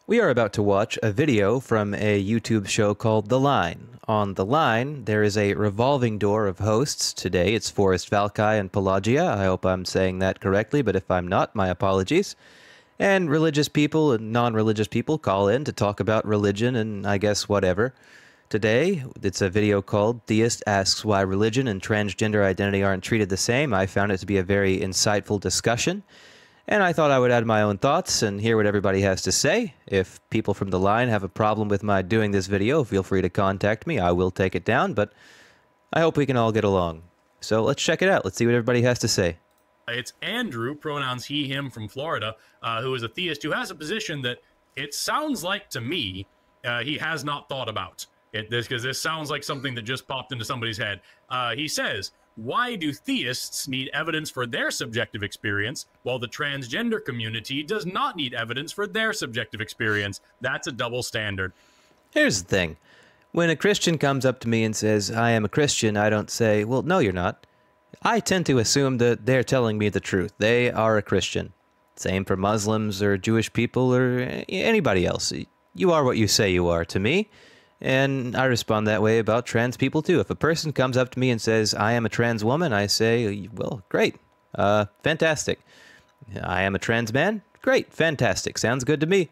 We are about to watch a video from a YouTube show called The Line. On The Line, there is a revolving door of hosts. Today, it's Forrest Valkai and Paulogia. I hope I'm saying that correctly, but if I'm not, my apologies. And religious people and non-religious people call in to talk about religion and I guess whatever. Today, it's a video called Theist Asks Why Religion and Transgender Identity Aren't Treated the Same. I found it to be a very insightful discussion. And I thought I would add my own thoughts and hear what everybody has to say. If people from The Line have a problem with my doing this video, feel free to contact me. I will take it down, but I hope we can all get along. So let's check it out. Let's see what everybody has to say. It's Andrew, pronouns he, him, from Florida, who is a theist, who has a position that it sounds like to me he has not thought about. Because this sounds like something that just popped into somebody's head. He says, why do theists need evidence for their subjective experience, while the transgender community does not need evidence for their subjective experience? That's a double standard. Here's the thing. When a Christian comes up to me and says, I am a Christian, I don't say, well, no, you're not. I tend to assume that they're telling me the truth. They are a Christian. Same for Muslims or Jewish people or anybody else. You are what you say you are to me. And I respond that way about trans people too. If a person comes up to me and says, I am a trans woman, I say, well, great, fantastic. I am a trans man? Great, fantastic, sounds good to me.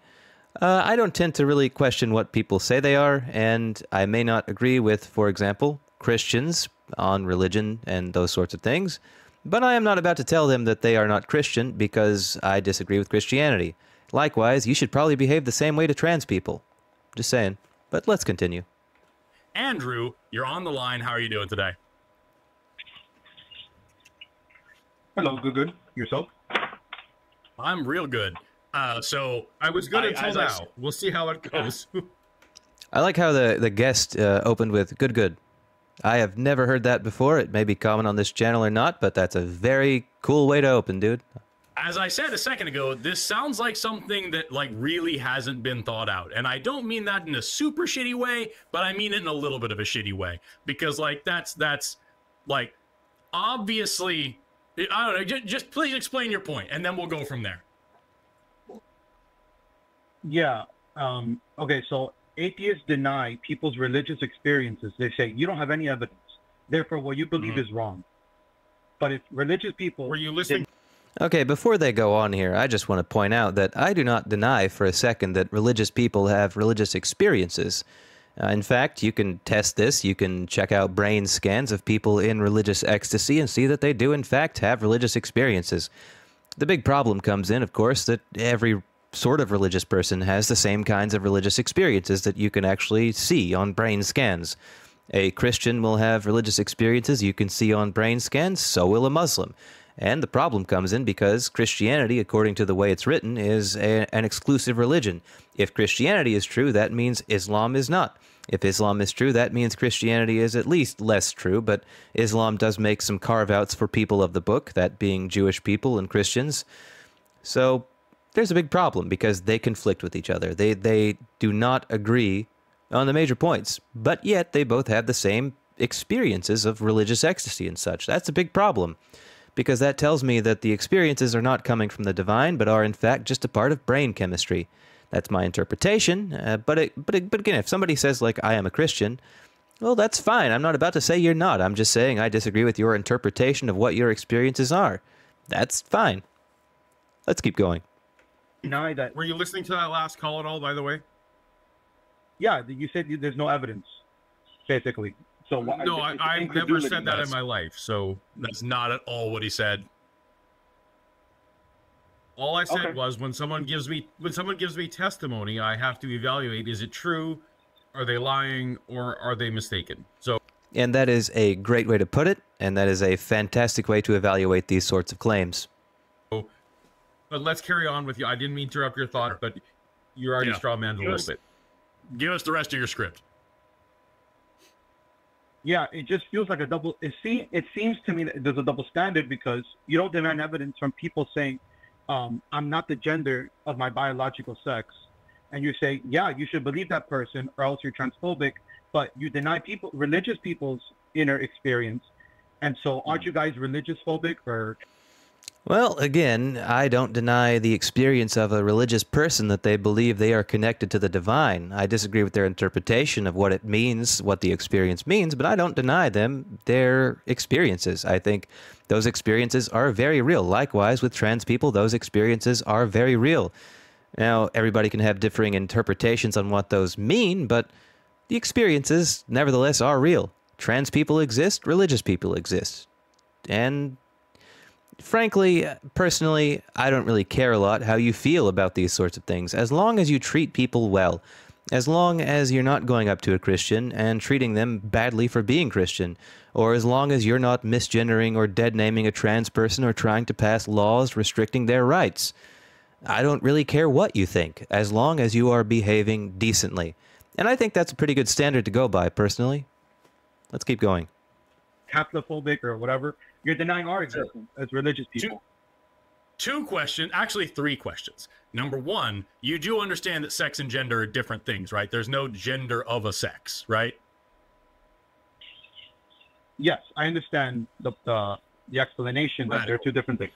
I don't tend to really question what people say they are, and I may not agree with, for example, Christians on religion and those sorts of things, but I am not about to tell them that they are not Christian because I disagree with Christianity. Likewise, you should probably behave the same way to trans people. Just saying. But let's continue. Andrew, you're on the line. How are you doing today? Hello, good. Yourself? I'm real good. So I was good until now. We'll see how it goes. I like how the guest opened with good. I have never heard that before. It may be common on this channel or not, but that's a very cool way to open, dude. As I said a second ago, this sounds like something that really hasn't been thought out. And I don't mean that in a super shitty way, but I mean it in a little bit of a shitty way. Because that's obviously, I don't know, just please explain your point and then we'll go from there. Yeah. Okay, so atheists deny people's religious experiences. They say, you don't have any evidence. Therefore, what you believe is wrong. But if religious people... Were you listening? Okay, before they go on here, I just want to point out that I do not deny for a second that religious people have religious experiences. In fact, you can test this. You can check out brain scans of people in religious ecstasy and see that they do, in fact, have religious experiences. The big problem comes in, of course, that every sort of religious person has the same kinds of religious experiences that you can actually see on brain scans. A Christian will have religious experiences you can see on brain scans, so will a Muslim. And the problem comes in because Christianity, according to the way it's written, is an exclusive religion. If Christianity is true, that means Islam is not. If Islam is true, that means Christianity is at least less true, but Islam does make some carve-outs for people of the book, that being Jewish people and Christians. So there's a big problem because they conflict with each other. They do not agree on the major points, but yet they both have the same experiences of religious ecstasy and such. That's a big problem. Because that tells me that the experiences are not coming from the divine, but are in fact just a part of brain chemistry. That's my interpretation, but again, if somebody says, like, I am a Christian, well, that's fine. I'm not about to say you're not. I'm just saying I disagree with your interpretation of what your experiences are. That's fine. Let's keep going. Deny that. Were you listening to that last call at all, by the way? Yeah, you said there's no evidence, basically. So no, I've never said that in my life, so that's not at all what he said. All I said was when someone gives me testimony, I have to evaluate, is it true, are they lying, or are they mistaken? So, and that is a great way to put it, and that is a fantastic way to evaluate these sorts of claims. But let's carry on with you. I didn't mean to interrupt your thought, but you're already strawmanned a little bit. Give us the rest of your script. Yeah, it just feels like a double. It seems to me that there's a double standard because you don't demand evidence from people saying, I'm not the gender of my biological sex. And you say, yeah, you should believe that person or else you're transphobic. But you deny religious people's inner experience. And so aren't you guys religious phobic or... Well, again, I don't deny the experience of a religious person that they believe they are connected to the divine. I disagree with their interpretation of what it means, what the experience means, but I don't deny them their experiences. I think those experiences are very real. Likewise, with trans people, those experiences are very real. Now, everybody can have differing interpretations on what those mean, but the experiences, nevertheless, are real. Trans people exist, religious people exist. And frankly, personally, I don't really care a lot how you feel about these sorts of things, as long as you treat people well, as long as you're not going up to a Christian and treating them badly for being Christian, or as long as you're not misgendering or dead-naming a trans person or trying to pass laws restricting their rights. I don't really care what you think, as long as you are behaving decently. And I think that's a pretty good standard to go by, personally. Let's keep going. Catholic-phobic or whatever, you're denying our existence as religious people. Two questions, actually 3 questions. Number 1, you do understand that sex and gender are different things, right? There's no gender of a sex, right? Yes, I understand the explanation that they're 2 different things.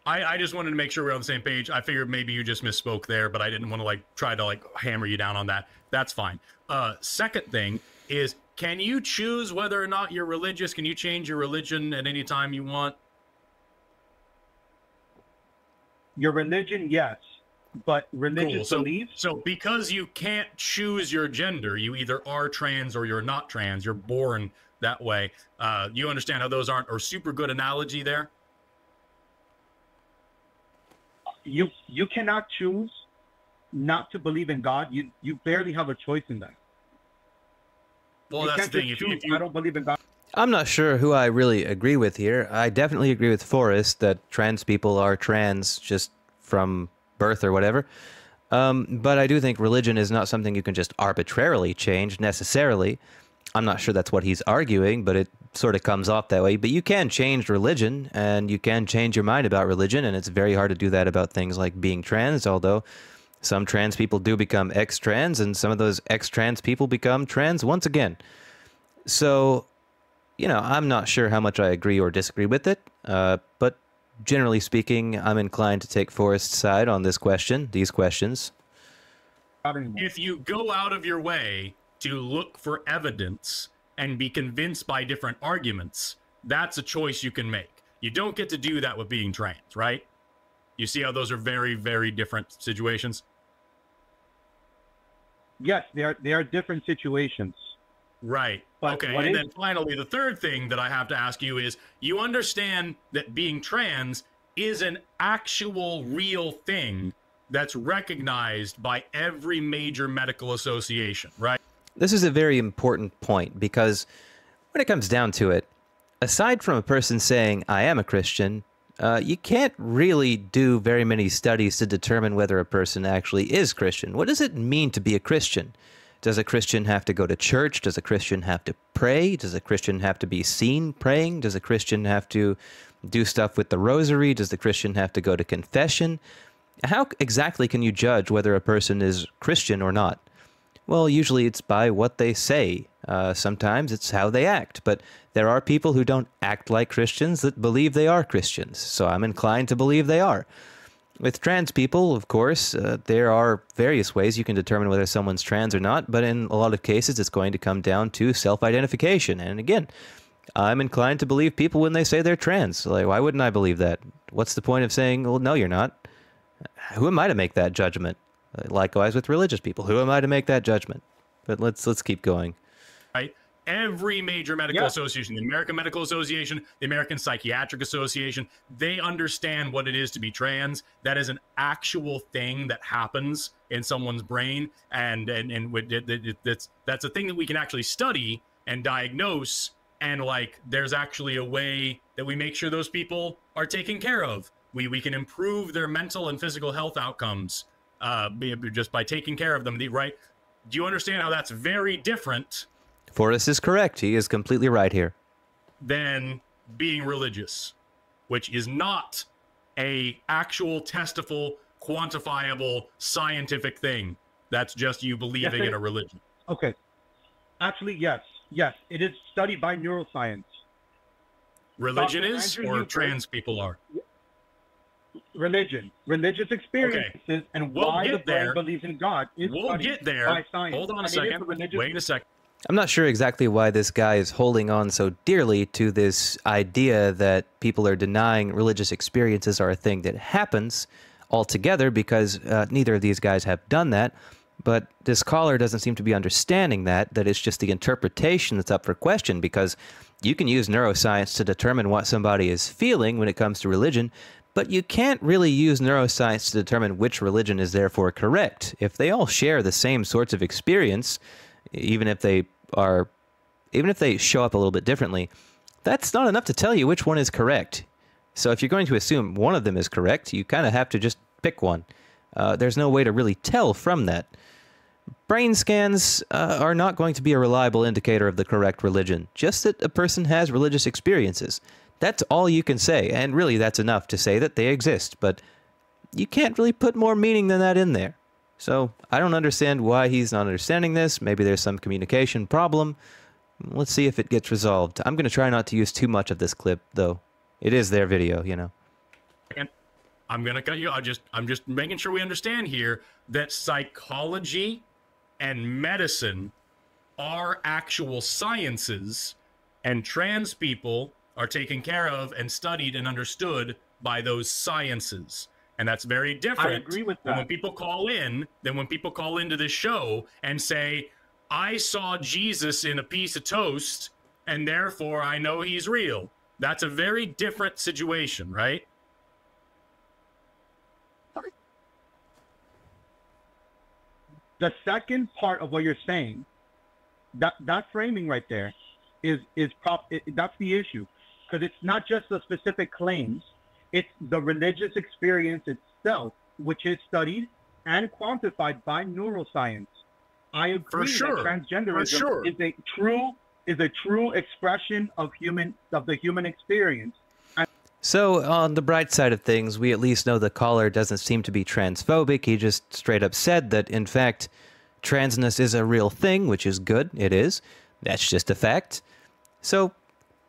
I just wanted to make sure we're on the same page. I figured maybe you just misspoke there, but I didn't want to try to hammer you down on that. That's fine. Second thing is, can you choose whether or not you're religious? Can you change your religion at any time you want? Your religion, yes, but religious Cool. beliefs. So because you can't choose your gender, you either are trans or you're not trans. You're born that way. You understand how those aren't a super good analogy there? You cannot choose not to believe in God. You barely have a choice in that. Well, You that's can't the thing. just If choose, you I don't believe in God. I'm not sure who I really agree with here. I definitely agree with Forrest that trans people are trans just from birth or whatever. But I do think religion is not something you can just arbitrarily change necessarily. I'm not sure that's what he's arguing, but it sort of comes off that way. But you can change religion, and you can change your mind about religion, and it's very hard to do that about things like being trans, although some trans people do become ex-trans, and some of those ex-trans people become trans once again. So, you know, I'm not sure how much I agree or disagree with it, but generally speaking, I'm inclined to take Forrest's side on this question, these questions. If you go out of your way to look for evidence and be convinced by different arguments, that's a choice you can make. You don't get to do that with being trans, right? You see how those are very, very different situations? Yes, they are different situations. Right. But okay. And then finally, the third thing that I have to ask you is, you understand that being trans is an actual real thing that's recognized by every major medical association, right? This is a very important point because when it comes down to it, aside from a person saying, I am a Christian, you can't really do very many studies to determine whether a person actually is Christian. What does it mean to be a Christian? Does a Christian have to go to church? Does a Christian have to pray? Does a Christian have to be seen praying? Does a Christian have to do stuff with the rosary? Does the Christian have to go to confession? How exactly can you judge whether a person is Christian or not? Well, usually it's by what they say. Sometimes it's how they act. But there are people who don't act like Christians that believe they are Christians. So I'm inclined to believe they are. With trans people, of course, there are various ways you can determine whether someone's trans or not. But in a lot of cases, it's going to come down to self-identification. And again, I'm inclined to believe people when they say they're trans. Like, why wouldn't I believe that? What's the point of saying, well, no, you're not? Who am I to make that judgment? Likewise with religious people. Who am I to make that judgment? But let's keep going. Right. Every major medical association, the American Medical Association, the American Psychiatric Association, they understand what it is to be trans. That is an actual thing that happens in someone's brain, and that's a thing that we can actually study and diagnose. And there's actually a way that we make sure those people are taken care of. We can improve their mental and physical health outcomes just by taking care of them, right? Do you understand how that's very different? Forrest is correct. He is completely right here. Than being religious, which is not a actual, testable, quantifiable, scientific thing. That's just you believing in a religion. Okay. Actually, yes. Yes, it is studied by neuroscience. Religion is, or trans people are? religious experiences, and We'll why the get there. brain believes in God is We'll studied get there. by science. Hold on a And it is second. a religious- Wait a second. I'm not sure exactly why this guy is holding on so dearly to this idea that people are denying religious experiences are a thing that happens altogether, because neither of these guys have done that. But this caller doesn't seem to be understanding that it's just the interpretation that's up for question, because you can use neuroscience to determine what somebody is feeling when it comes to religion, but you can't really use neuroscience to determine which religion is therefore correct. If they all share the same sorts of experience, even if they show up a little bit differently, that's not enough to tell you which one is correct. So if you're going to assume one of them is correct, you kind of have to just pick one. There's no way to really tell from that. Brain scans are not going to be a reliable indicator of the correct religion, just that a person has religious experiences. That's all you can say, and really that's enough to say that they exist, but you can't really put more meaning than that in there. So I don't understand why he's not understanding this. Maybe there's some communication problem. Let's see if it gets resolved. I'm going to try not to use too much of this clip, though. It is their video, you know. I'm going to cut you. I'm just making sure we understand here that psychology and medicine are actual sciences, and trans people are taken care of and studied and understood by those sciences. And that's very different. I agree with that. When people call in, when people call into this show and say, I saw Jesus in a piece of toast, and therefore I know he's real. That's a very different situation, right? The second part of what you're saying, that framing right there, that's the issue, because it's not just the specific claims. It's the religious experience itself, which is studied and quantified by neuroscience. I agree that transgenderism is a true expression of the human experience. So on the bright side of things, we at least know the caller doesn't seem to be transphobic. He just straight up said that, in fact, transness is a real thing, which is good. It is. That's just a fact. So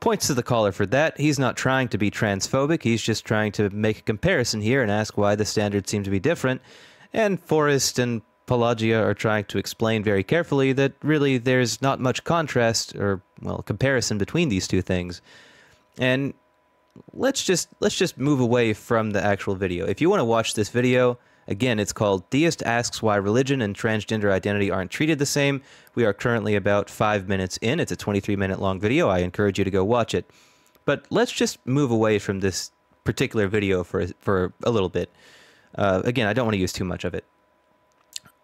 points to the caller for that. He's not trying to be transphobic. He's just trying to make a comparison here and ask why the standards seem to be different. And Forrest and Paulogia are trying to explain very carefully that really there's not much contrast or, well, comparison between these two things. And let's just move away from the actual video. If you want to watch this video, again, it's called Theist Asks Why Religion and Transgender Identity Aren't Treated the Same. We are currently about 5 minutes in. It's a 23-minute long video. I encourage you to go watch it. But let's just move away from this particular video for a little bit. Again, I don't want to use too much of it.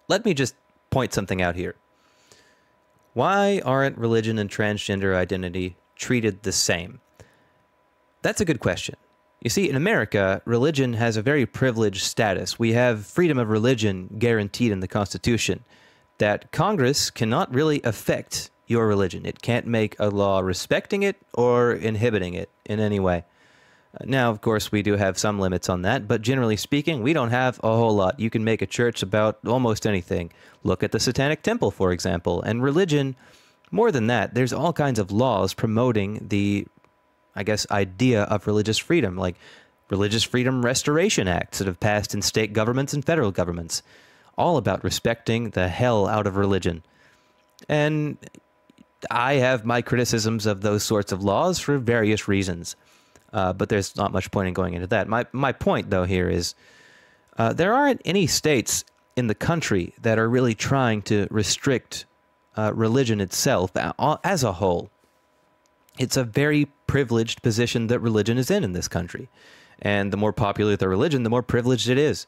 Let me just point something out here. Why aren't religion and transgender identity treated the same? That's a good question. You see, in America, religion has a very privileged status. We have freedom of religion guaranteed in the Constitution, that Congress cannot really affect your religion. It can't make a law respecting it or inhibiting it in any way. Now, of course, we do have some limits on that, but generally speaking, we don't have a whole lot. You can make a church about almost anything. Look at the Satanic Temple, for example. And religion, more than that, there's all kinds of laws promoting the, I guess, idea of religious freedom, like Religious Freedom Restoration Acts that have passed in state governments and federal governments, all about respecting the hell out of religion. And I have my criticisms of those sorts of laws for various reasons, but there's not much point in going into that. My point, though, here is there aren't any states in the country that are really trying to restrict religion itself as a whole. It's a very privileged position that religion is in this country. And the more popular the religion, the more privileged it is.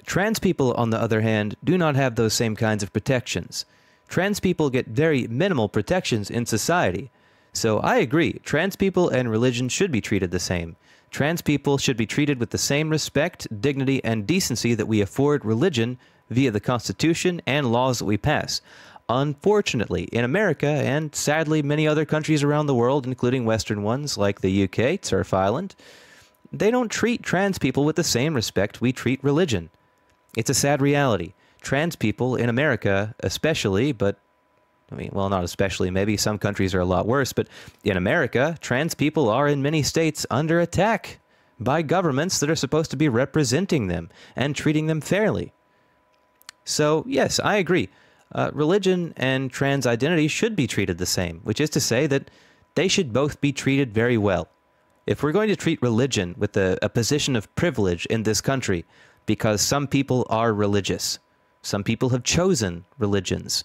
Trans people, on the other hand, do not have those same kinds of protections. Trans people get very minimal protections in society. So I agree, trans people and religion should be treated the same. Trans people should be treated with the same respect, dignity, and decency that we afford religion via the Constitution and laws that we pass. Unfortunately, in America, and sadly many other countries around the world, including Western ones like the UK, Turf Island, they don't treat trans people with the same respect we treat religion. It's a sad reality. Trans people in America especially, but I mean, well, not especially, maybe some countries are a lot worse, but in America, trans people are in many states under attack by governments that are supposed to be representing them and treating them fairly. So, yes, I agree. Religion and trans identity should be treated the same, which is to say that they should both be treated very well. If we're going to treat religion with a position of privilege in this country, because some people are religious, some people have chosen religions,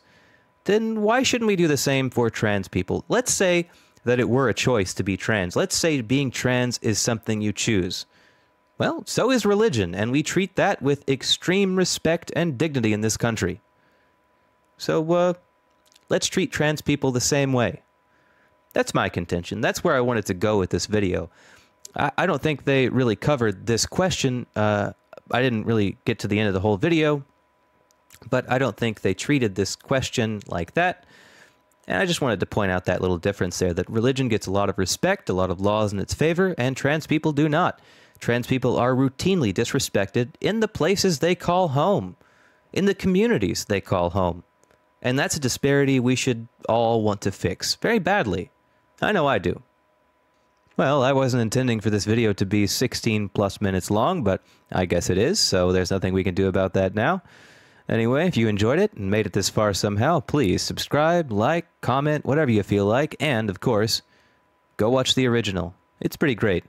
then why shouldn't we do the same for trans people? Let's say that it were a choice to be trans. Let's say being trans is something you choose. Well, so is religion, and we treat that with extreme respect and dignity in this country. So, let's treat trans people the same way. That's my contention. That's where I wanted to go with this video. I don't think they really covered this question. I didn't really get to the end of the whole video, but I don't think they treated this question like that. And I just wanted to point out that little difference there, that religion gets a lot of respect, a lot of laws in its favor, and trans people do not. Trans people are routinely disrespected in the places they call home, in the communities they call home. And that's a disparity we should all want to fix very badly. I know I do. Well, I wasn't intending for this video to be 16 plus minutes long, but I guess it is, so there's nothing we can do about that now. Anyway, if you enjoyed it and made it this far somehow, please subscribe, like, comment, whatever you feel like, and, of course, go watch the original. It's pretty great.